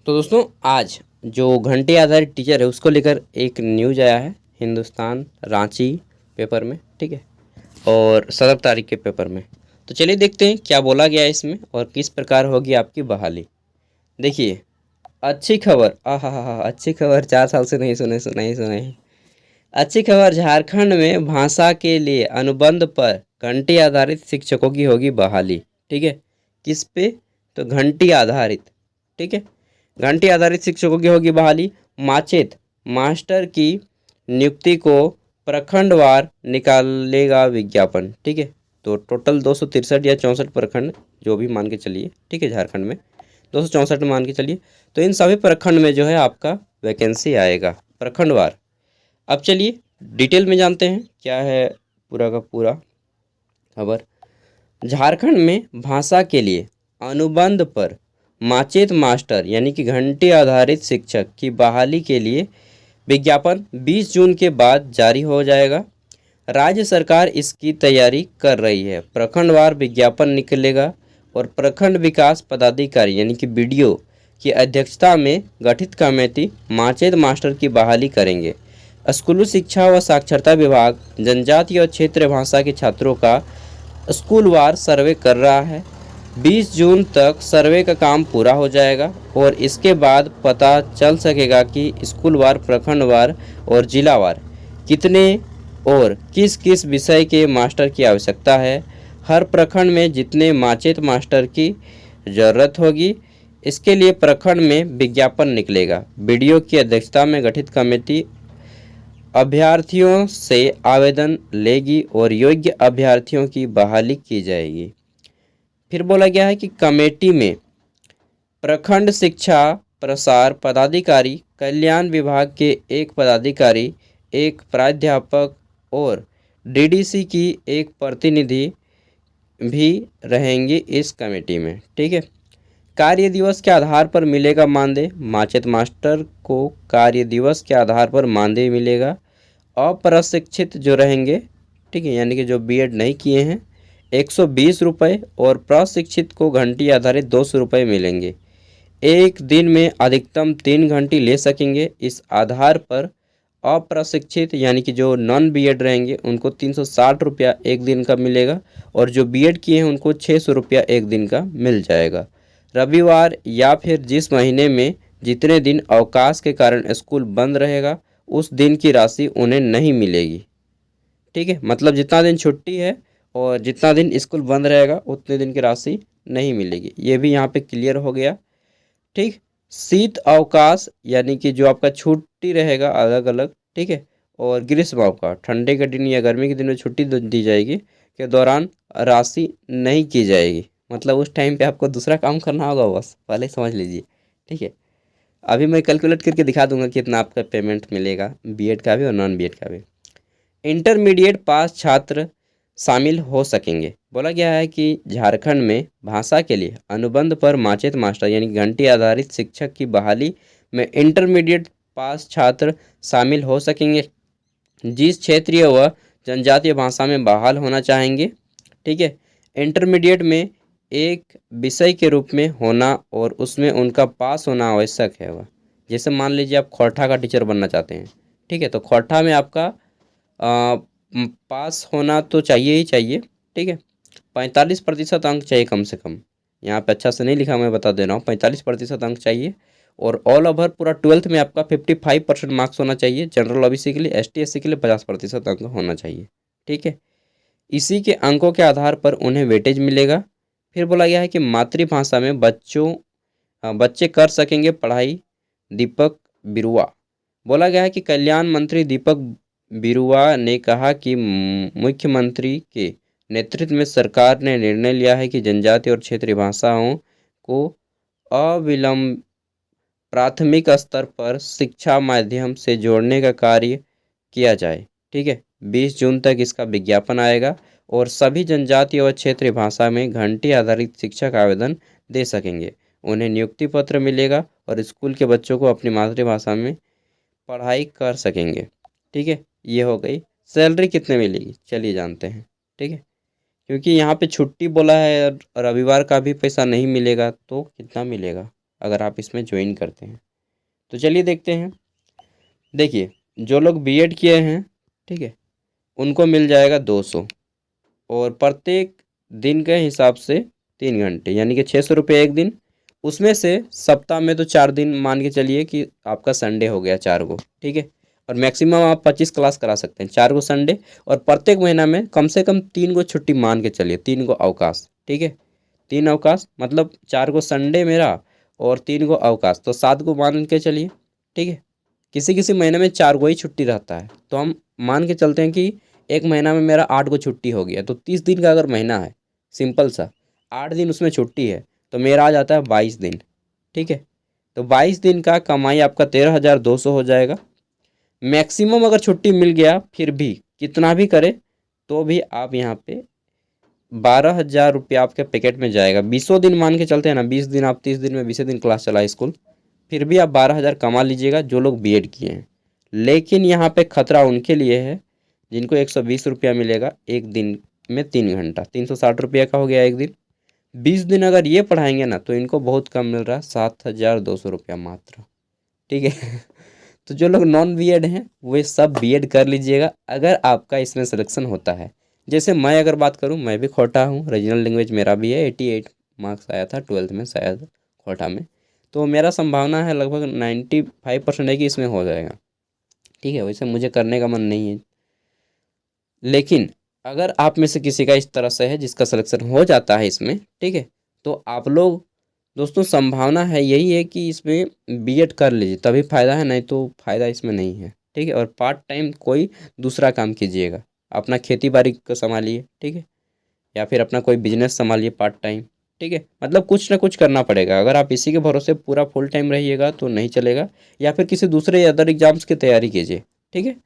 तो दोस्तों आज जो घंटे आधारित टीचर है उसको लेकर एक न्यूज आया है हिंदुस्तान रांची पेपर में, ठीक है, और 17 तारीख के पेपर में। तो चलिए देखते हैं क्या बोला गया है इसमें और किस प्रकार होगी आपकी बहाली। देखिए, अच्छी खबर, आहा, अच्छी खबर 4 साल से नहीं सुने। अच्छी खबर, झारखंड में भाषा के लिए अनुबंध पर घंटी आधारित शिक्षकों की होगी बहाली। ठीक है, किस पे? तो घंटी आधारित, ठीक है, घंटी आधारित शिक्षकों की होगी बहाली। माचेत मास्टर की नियुक्ति को प्रखंडवार निकालेगा विज्ञापन। ठीक है, तो टोटल 263 या 64 प्रखंड जो भी मान के चलिए, ठीक है, झारखंड में 264 मान के चलिए। तो इन सभी प्रखंड में जो है आपका वैकेंसी आएगा प्रखंडवार। अब चलिए डिटेल में जानते हैं क्या है पूरा का पूरा खबर। झारखंड में भाषा के लिए अनुबंध पर माचेत मास्टर यानी कि घंटे आधारित शिक्षक की बहाली के लिए विज्ञापन 20 जून के बाद जारी हो जाएगा। राज्य सरकार इसकी तैयारी कर रही है। प्रखंडवार विज्ञापन निकलेगा और प्रखंड विकास पदाधिकारी यानी कि बीडीओ की अध्यक्षता में गठित कमेटी माचेत मास्टर की बहाली करेंगे। स्कूली शिक्षा व साक्षरता विभाग जनजातीय और क्षेत्रीय भाषा के छात्रों का स्कूलवार सर्वे कर रहा है। 20 जून तक सर्वे का काम पूरा हो जाएगा और इसके बाद पता चल सकेगा कि स्कूलवार, प्रखंडवार और जिलावार कितने और किस किस विषय के मास्टर की आवश्यकता है। हर प्रखंड में जितने माचेत मास्टर की ज़रूरत होगी, इसके लिए प्रखंड में विज्ञापन निकलेगा। बीडीओ की अध्यक्षता में गठित कमेटी अभ्यर्थियों से आवेदन लेगी और योग्य अभ्यर्थियों की बहाली की जाएगी। फिर बोला गया है कि कमेटी में प्रखंड शिक्षा प्रसार पदाधिकारी, कल्याण विभाग के एक पदाधिकारी, एक प्राध्यापक और डीडीसी की एक प्रतिनिधि भी रहेंगे इस कमेटी में। ठीक है, कार्य दिवस के आधार पर मिलेगा मानदेय। माचेत मास्टर को कार्य दिवस के आधार पर मानदेय मिलेगा। अप्रशिक्षित जो रहेंगे, ठीक है, यानी कि जो बीएड नहीं किए हैं, 120 रुपये और प्रशिक्षित को घंटी आधारित 200 रुपये मिलेंगे। एक दिन में अधिकतम 3 घंटी ले सकेंगे। इस आधार पर अप्रशिक्षित यानी कि जो नॉन बीएड रहेंगे उनको 360 रुपया एक दिन का मिलेगा और जो बीएड किए हैं उनको 600 रुपया एक दिन का मिल जाएगा। रविवार या फिर जिस महीने में जितने दिन अवकाश के कारण स्कूल बंद रहेगा उस दिन की राशि उन्हें नहीं मिलेगी। ठीक है, मतलब जितना दिन छुट्टी है और जितना दिन स्कूल बंद रहेगा उतने दिन की राशि नहीं मिलेगी। ये भी यहाँ पे क्लियर हो गया। ठीक, शीत अवकाश यानी कि जो आपका छुट्टी रहेगा अलग अलग, ठीक है, और ग्रीष्म अवकाश ठंडे के दिन या गर्मी के दिन में छुट्टी दी जाएगी के दौरान राशि नहीं की जाएगी। मतलब उस टाइम पे आपको दूसरा काम करना होगा, बस पहले समझ लीजिए। ठीक है, अभी मैं कैलकुलेट करके दिखा दूंगा कितना आपका पेमेंट मिलेगा बीएड का भी और नॉन बीएड का भी। इंटरमीडिएट पास छात्र शामिल हो सकेंगे। बोला गया है कि झारखंड में भाषा के लिए अनुबंध पर माचेत मास्टर यानी घंटी आधारित शिक्षक की बहाली में इंटरमीडिएट पास छात्र शामिल हो सकेंगे जिस क्षेत्रीय व जनजातीय भाषा में बहाल होना चाहेंगे। ठीक है, इंटरमीडिएट में एक विषय के रूप में होना और उसमें उनका पास होना आवश्यक है। वह जैसे मान लीजिए आप खोरठा का टीचर बनना चाहते हैं, ठीक है, तो खोरठा में आपका पास होना तो चाहिए ही चाहिए। ठीक है, 45% अंक चाहिए कम से कम। यहाँ पे अच्छा से नहीं लिखा, मैं बता दे रहा हूँ, 45% अंक चाहिए और ऑल ओवर पूरा 12th में आपका 55% मार्क्स होना चाहिए। जनरल ओबीसी के लिए, एसटी एससी के लिए 50% अंक होना चाहिए। ठीक है, इसी के अंकों के आधार पर उन्हें वेटेज मिलेगा। फिर बोला गया है कि मातृभाषा में बच्चे कर सकेंगे पढ़ाई। दीपक बिरुआ, बोला गया है कि कल्याण मंत्री दीपक बिरुआ ने कहा कि मुख्यमंत्री के नेतृत्व में सरकार ने निर्णय लिया है कि जनजातीय और क्षेत्रीय भाषाओं को अविलंब प्राथमिक स्तर पर शिक्षा माध्यम से जोड़ने का कार्य किया जाए। ठीक है, 20 जून तक इसका विज्ञापन आएगा और सभी जनजातीय और क्षेत्रीय भाषा में घंटी आधारित शिक्षक आवेदन दे सकेंगे। उन्हें नियुक्ति पत्र मिलेगा और स्कूल के बच्चों को अपनी मातृभाषा में पढ़ाई कर सकेंगे। ठीक है, ये हो गई। सैलरी कितने मिलेगी चलिए जानते हैं। ठीक है, क्योंकि यहाँ पे छुट्टी बोला है और रविवार का भी पैसा नहीं मिलेगा तो कितना मिलेगा अगर आप इसमें ज्वाइन करते हैं। तो चलिए देखते हैं। देखिए, जो लोग बीएड किए हैं, ठीक है, उनको मिल जाएगा 200, और प्रत्येक दिन के हिसाब से 3 घंटे, यानी कि 600 रुपये एक दिन। उसमें से सप्ताह में तो 4 दिन मान के चलिए कि आपका संडे हो गया 4 को, ठीक है। और मैक्सिमम आप 25 क्लास करा सकते हैं, 4 को संडे, और प्रत्येक महीना में कम से कम 3 को छुट्टी मान के चलिए, 3 को अवकाश, ठीक है। 3 अवकाश मतलब 4 को संडे मेरा और 3 को अवकाश, तो 7 को मान के चलिए, ठीक है। किसी किसी महीने में 4 को ही छुट्टी रहता है, तो हम मान के चलते हैं कि एक महीना में मेरा 8 को छुट्टी हो गया, तो 30 दिन का अगर महीना है, सिंपल सा 8 दिन उसमें छुट्टी है, तो मेरा आ जाता है 22 दिन, ठीक है। तो 22 दिन का कमाई आपका 13,200 हो जाएगा। मैक्सिमम अगर छुट्टी मिल गया, फिर भी कितना भी करे तो भी आप यहाँ पे 12,000 रुपया आपके पैकेट में जाएगा। 20 दिन मान के चलते हैं ना, 20 दिन आप 30 दिन में 20 दिन क्लास चला स्कूल, फिर भी आप 12,000 कमा लीजिएगा, जो लोग बीएड किए हैं। लेकिन यहाँ पे खतरा उनके लिए है जिनको 120 रुपया मिलेगा एक दिन में, 3 घंटा, 360 रुपया का हो गया एक दिन। 20 दिन अगर ये पढ़ाएंगे ना, तो इनको बहुत कम मिल रहा है, 7,200 रुपया मात्र, ठीक है। तो जो लोग नॉन बीएड हैं वे सब बीएड कर लीजिएगा, अगर आपका इसमें सिलेक्शन होता है। जैसे मैं अगर बात करूं, मैं भी खोटा हूं, रीजनल लैंग्वेज मेरा भी है, 88 मार्क्स आया था 12th में शायद खोटा में। तो मेरा संभावना है लगभग 95% है कि इसमें हो जाएगा, ठीक है। वैसे मुझे करने का मन नहीं है, लेकिन अगर आप में से किसी का इस तरह से है जिसका सिलेक्शन हो जाता है इसमें, ठीक है, तो आप लोग दोस्तों, संभावना है यही है कि इसमें बीएड कर लीजिए, तभी फ़ायदा है, नहीं तो फ़ायदा इसमें नहीं है, ठीक है। और पार्ट टाइम कोई दूसरा काम कीजिएगा, अपना खेती बाड़ी को संभालिए, ठीक है, या फिर अपना कोई बिजनेस संभालिए पार्ट टाइम, ठीक है। मतलब कुछ ना कुछ करना पड़ेगा। अगर आप इसी के भरोसे पूरा फुल टाइम रहिएगा तो नहीं चलेगा, या फिर किसी दूसरे अदर एग्जाम्स की तैयारी कीजिए, ठीक है।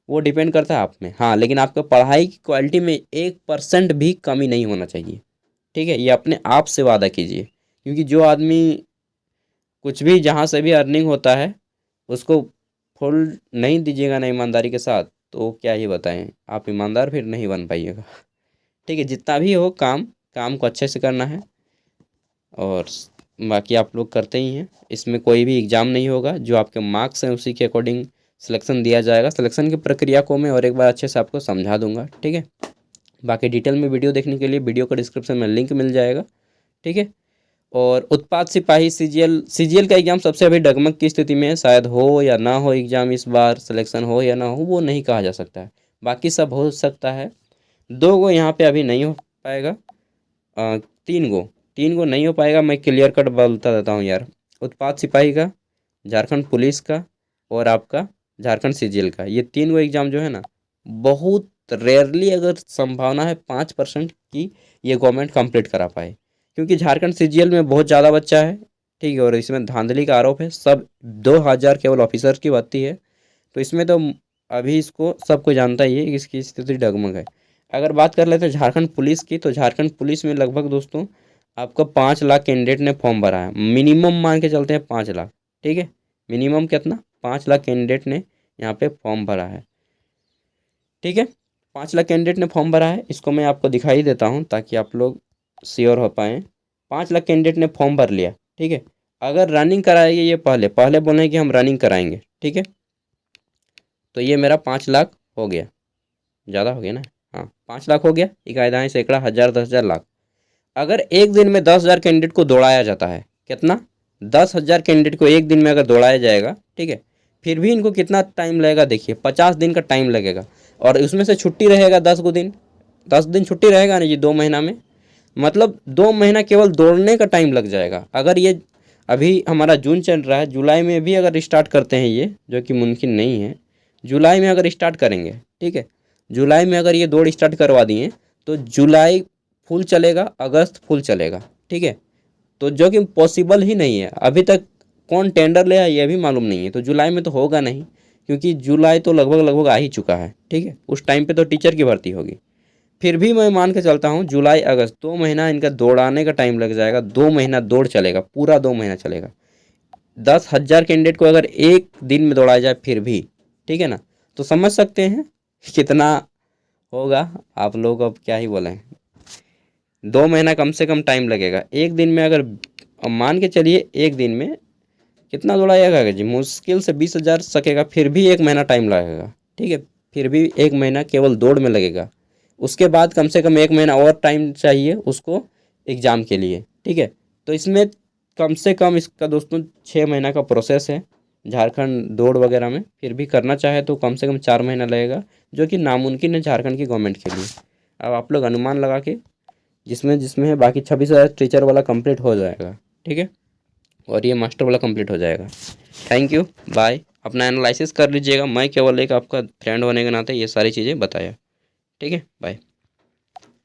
वो डिपेंड करता है आप में, हाँ। लेकिन आपका पढ़ाई की क्वालिटी में 1% भी कमी नहीं होना चाहिए, ठीक है। ये अपने आप से वादा कीजिए, क्योंकि जो आदमी कुछ भी जहाँ से भी अर्निंग होता है उसको फुल नहीं दीजिएगा ना ईमानदारी के साथ, तो क्या ही बताएं, आप ईमानदार फिर नहीं बन पाइएगा, ठीक है। जितना भी हो काम, काम को अच्छे से करना है, और बाकी आप लोग करते ही हैं। इसमें कोई भी एग्ज़ाम नहीं होगा, जो आपके मार्क्स हैं उसी के अकॉर्डिंग सिलेक्शन दिया जाएगा। सिलेक्शन की प्रक्रिया को मैं और एक बार अच्छे से आपको समझा दूंगा, ठीक है। बाकी डिटेल में वीडियो देखने के लिए वीडियो का डिस्क्रिप्शन में लिंक मिल जाएगा, ठीक है। और उत्पाद सिपाही सीजीएल का एग्ज़ाम सबसे अभी डगमग की स्थिति में है, शायद हो या ना हो एग्ज़ाम इस बार, सिलेक्शन हो या ना हो वो नहीं कहा जा सकता है, बाकी सब हो सकता है। 2 को यहाँ पे अभी नहीं हो पाएगा, 3 को नहीं हो पाएगा। मैं क्लियर कट बोलता रहता हूँ यार, उत्पाद सिपाही का, झारखंड पुलिस का, और आपका झारखंड सीजीएल का, ये 3 एग्ज़ाम जो है ना, बहुत रेयरली अगर संभावना है 5% की ये गवर्नमेंट कंप्लीट करा पाए, क्योंकि झारखंड सीजीएल में बहुत ज़्यादा बच्चा है, ठीक है। और इसमें धांधली का आरोप है, सब 2,000 केवल ऑफिसर की भर्ती है, तो इसमें तो अभी इसको सबको जानता ही है कि इसकी स्थिति डगमग है। अगर बात कर लेते हैं झारखंड पुलिस की, तो झारखंड पुलिस में लगभग दोस्तों आपका 5 लाख कैंडिडेट ने फॉर्म भरा है, मिनिमम मान के चलते हैं 5 लाख, ठीक है। मिनिमम कितना, 5 लाख कैंडिडेट ने यहाँ पे फॉर्म भरा है, ठीक है। 5 लाख कैंडिडेट ने फॉर्म भरा है, इसको मैं आपको दिखाई देता हूँ ताकि आप लोग श्योर हो पाएँ। 5 लाख कैंडिडेट ने फॉर्म भर लिया, ठीक है। अगर रनिंग कराएंगे, ये पहले पहले बोले कि हम रनिंग कराएंगे, ठीक है, तो ये मेरा 5 लाख हो गया, ज़्यादा हो गया ना, हाँ 5 लाख हो गया, इकाई दाएँ सैकड़ा हज़ार 10,000 लाख। अगर एक दिन में 10,000 कैंडिडेट को दौड़ाया जाता है, कितना, 10,000 कैंडिडेट को एक दिन में अगर दौड़ाया जाएगा, ठीक है, फिर भी इनको कितना टाइम लगेगा देखिए, 50 दिन का टाइम लगेगा, और उसमें से छुट्टी रहेगा 10 दिन, 10 दिन छुट्टी रहेगा ना जी 2 महीना में, मतलब 2 महीना केवल दौड़ने का टाइम लग जाएगा। अगर ये अभी हमारा जून चल रहा है, जुलाई में भी अगर स्टार्ट करते हैं ये, जो कि मुमकिन नहीं है, जुलाई में अगर स्टार्ट करेंगे, ठीक है, जुलाई में अगर ये दौड़ स्टार्ट करवा दिए तो जुलाई फुल चलेगा, अगस्त फुल चलेगा, ठीक है। तो जो कि पॉसिबल ही नहीं है, अभी तक कौन टेंडर ले ये भी मालूम नहीं है, तो जुलाई में तो होगा नहीं, क्योंकि जुलाई तो लगभग लगभग आ ही चुका है, ठीक है। उस टाइम पे तो टीचर की भर्ती होगी। फिर भी मैं मान के चलता हूँ जुलाई अगस्त 2 महीना इनका दौड़ाने का टाइम लग जाएगा, 2 महीना दौड़ चलेगा, पूरा 2 महीना चलेगा। 10,000 कैंडिडेट को अगर एक दिन में दौड़ाया जाए फिर भी, ठीक है ना, तो समझ सकते हैं कितना होगा। आप लोग अब क्या ही बोलें, 2 महीना कम से कम टाइम लगेगा। एक दिन में अगर अब मान के चलिए एक दिन में कितना दौड़ाएगा जी, मुश्किल से 20,000 सकेगा, फिर भी 1 महीना टाइम लगेगा, ठीक है। फिर भी 1 महीना केवल दौड़ में लगेगा। उसके बाद कम से कम 1 महीना और टाइम चाहिए उसको एग्ज़ाम के लिए, ठीक है। तो इसमें कम से कम इसका दोस्तों 6 महीना का प्रोसेस है झारखंड दौड़ वगैरह में। फिर भी करना चाहे तो कम से कम 4 महीना लगेगा, जो कि नामुमकिन है झारखंड की गवर्नमेंट के लिए। अब आप लोग अनुमान लगा के जिसमें जिसमें है बाकी 26,000 टीचर वाला कंप्लीट हो जाएगा, ठीक है, और ये मास्टर वाला कंप्लीट हो जाएगा। Thank you, bye. अपना एनालिसिस कर लीजिएगा, मैं केवल एक आपका फ्रेंड होने के नाते ये सारी चीज़ें बताया, ठीक है, बाय।